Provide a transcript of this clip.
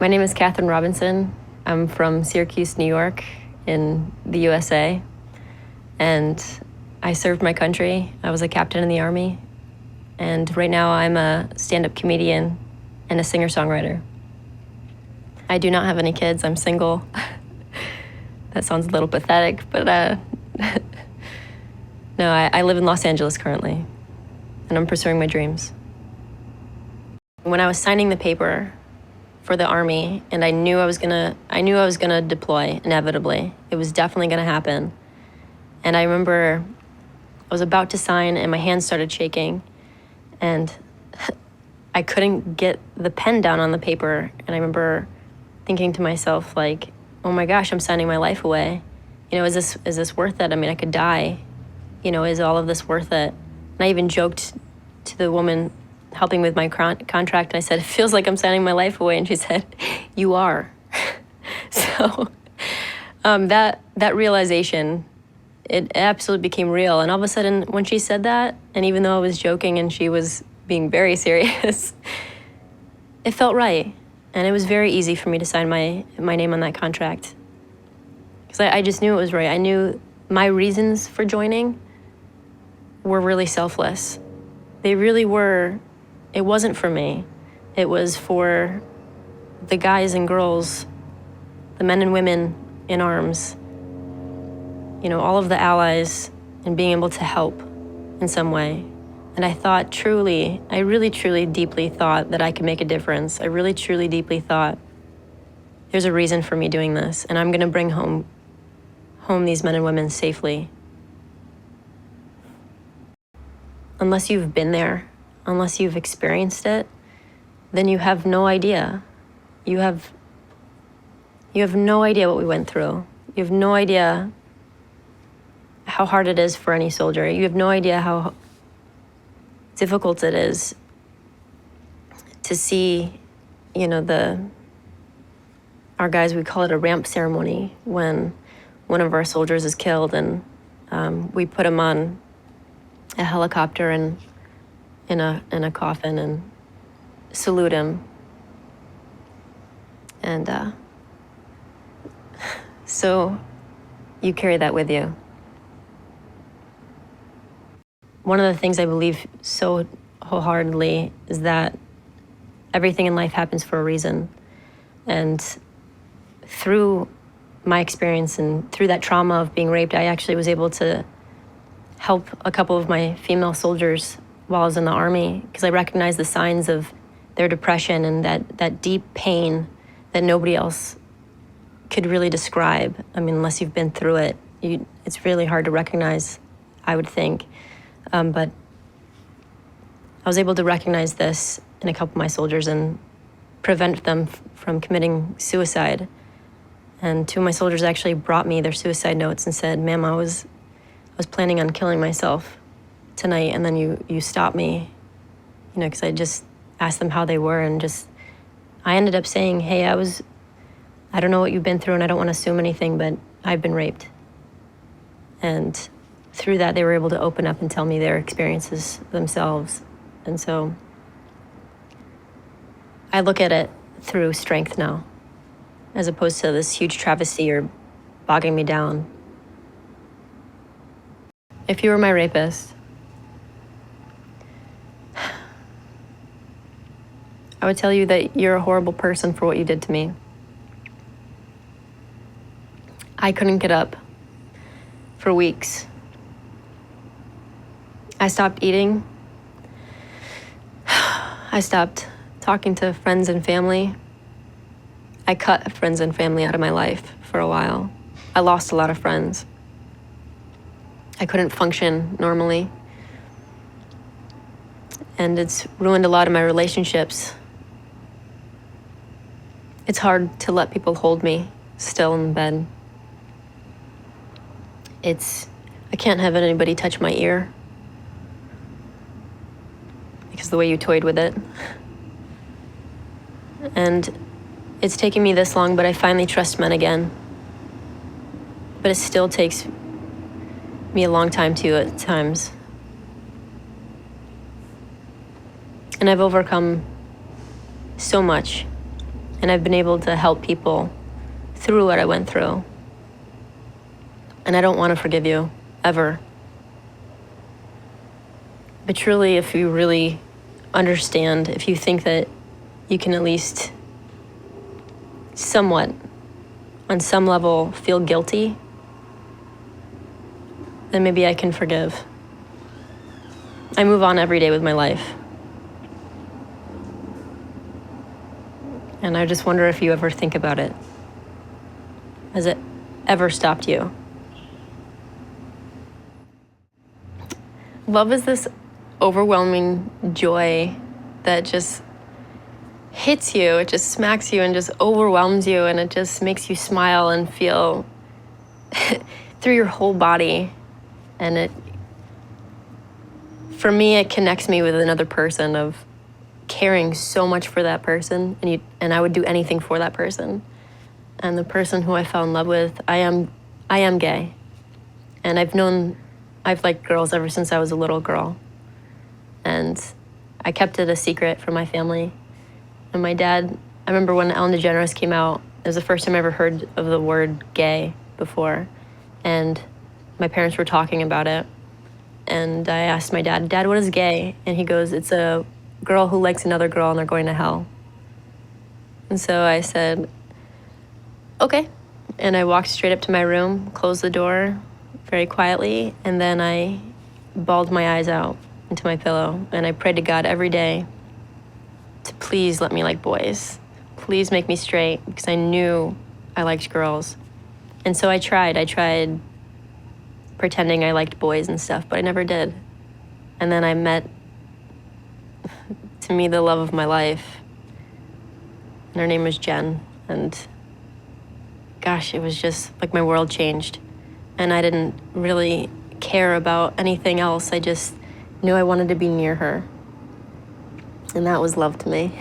My name is Catherine Robinson. I'm from Syracuse, New York, in the USA. And I served my country. I was a captain in the Army. And right now I'm a stand-up comedian and a singer-songwriter. I do not have any kids. I'm single. That sounds a little pathetic, but no, I live in Los Angeles currently, and I'm pursuing my dreams. When I was signing the paper for the Army, and I knew I was gonna deploy inevitably. It was definitely gonna happen. And I remember I was about to sign, and my hands started shaking, and I couldn't get the pen down on the paper. And I remember thinking to myself, like, oh my gosh, I'm signing my life away. You know, is this worth it? I mean, I could die. You know, is all of this worth it? And I even joked to the woman helping with my contract, and I said, it feels like I'm signing my life away. And she said, you are. So that realization, it absolutely became real. And all of a sudden, when she said that, and even though I was joking and she was being very serious, it felt right. And it was very easy for me to sign my name on that contract. Because I just knew it was right. I knew my reasons for joining were really selfless. They really were. It wasn't for me. It was for the guys and girls, the men and women in arms, you know, all of the allies, and being able to help in some way. And I thought I really truly deeply thought that I could make a difference. I really truly deeply thought there's a reason for me doing this, and I'm gonna bring home these men and women safely. Unless you've been there, unless you've experienced it, then you have no idea. You have no idea what we went through. You have no idea how hard it is for any soldier. You have no idea how difficult it is to see, you know, our guys, we call it a ramp ceremony, when one of our soldiers is killed, and we put him on a helicopter and in a coffin and salute him. And so you carry that with you. One of the things I believe so wholeheartedly is that everything in life happens for a reason. And through my experience and through that trauma of being raped, I actually was able to help a couple of my female soldiers while I was in the Army, because I recognized the signs of their depression and that deep pain that nobody else could really describe. I mean, unless you've been through it, it's really hard to recognize, I would think. But I was able to recognize this in a couple of my soldiers and prevent them from committing suicide. And two of my soldiers actually brought me their suicide notes and said, ma'am, I was planning on killing myself tonight, and then you stopped me, you know, because I just asked them how they were, and I ended up saying, hey, I don't know what you've been through, and I don't want to assume anything, but I've been raped. And through that, they were able to open up and tell me their experiences themselves. And so I look at it through strength now, as opposed to this huge travesty or bogging me down. If you were my rapist, I would tell you that you're a horrible person for what you did to me. I couldn't get up for weeks. I stopped eating. I stopped talking to friends and family. I cut friends and family out of my life for a while. I lost a lot of friends. I couldn't function normally. And it's ruined a lot of my relationships. It's hard to let people hold me still in bed. I can't have anybody touch my ear because the way you toyed with it. And it's taken me this long, but I finally trust men again. But it still takes me a long time too at times. And I've overcome so much And I've been able to help people through what I went through. And I don't want to forgive you, ever. But truly, if you really understand, if you think that you can at least somewhat, on some level, feel guilty, then maybe I can forgive. I move on every day with my life. And I just wonder if you ever think about it. Has it ever stopped you? Love is this overwhelming joy that just hits you. It just smacks you and just overwhelms you, and it just makes you smile and feel through your whole body. And for me, it connects me with another person of caring so much for that person, and I would do anything for that person. And the person who I fell in love with, I am gay. And I've liked girls ever since I was a little girl. And I kept it a secret from my family. And my dad, I remember when Ellen DeGeneres came out, it was the first time I ever heard of the word gay before. And my parents were talking about it. And I asked my dad, "Dad, what is gay?" And he goes, "It's a girl who likes another girl and they're going to hell." And so I said, okay. And I walked straight up to my room, closed the door very quietly, and then I bawled my eyes out into my pillow. And I prayed to God every day to please let me like boys. Please make me straight, because I knew I liked girls. And so I tried pretending I liked boys and stuff, but I never did. And then I met, to me, the love of my life. And her name was Jen. And gosh, it was just like my world changed. And I didn't really care about anything else. I just knew I wanted to be near her. And that was love to me.